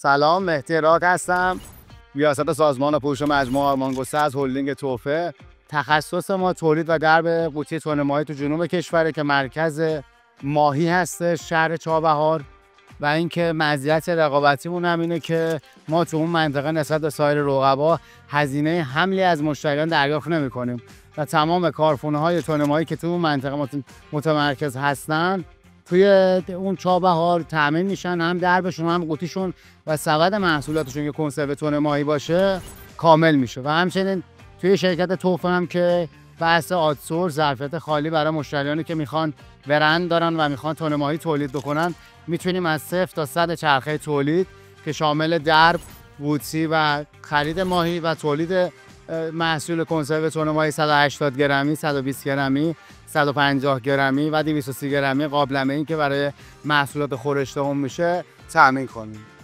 سلام، مهدی راد هستم. ریاست سازمان پوش مجموعه آرمانگسته از هلدینگ توفه. تخصص ما تولید و درب قوطی تن ماهی تو جنوب کشوره که مرکز ماهی هستش، شهر چابهار. و اینکه مزیت رقابتیمون هم اینه که ما تو اون منطقه نسبت به سایر رقبا هزینه حملی از مشتریان دریافت نمی‌کنیم و تمام کارخونه‌های تن ماهی که تو اون منطقه متمرکز هستن توی اون چابهار تامین میشن، هم دربشون هم قوطیشون و سبد محصولاتشون که کنسرو تن ماهی باشه کامل میشه. و همچنین توی شرکت توفه هم که بحث آدسورس، ظرفیت خالی برای مشتریانی که میخوان برند دارن و میخوان تن ماهی تولید بکنن، میتونیم از 0 تا 100 چرخه تولید که شامل درب، قوطی و خرید ماهی و تولید محصول کنسرو تن ماهی 180 گرمی، 120 گرمی، 150 گرمی و 230 گرمی قابلمه‌ای که برای محصولات خورشت هم میشه تامین کنیم.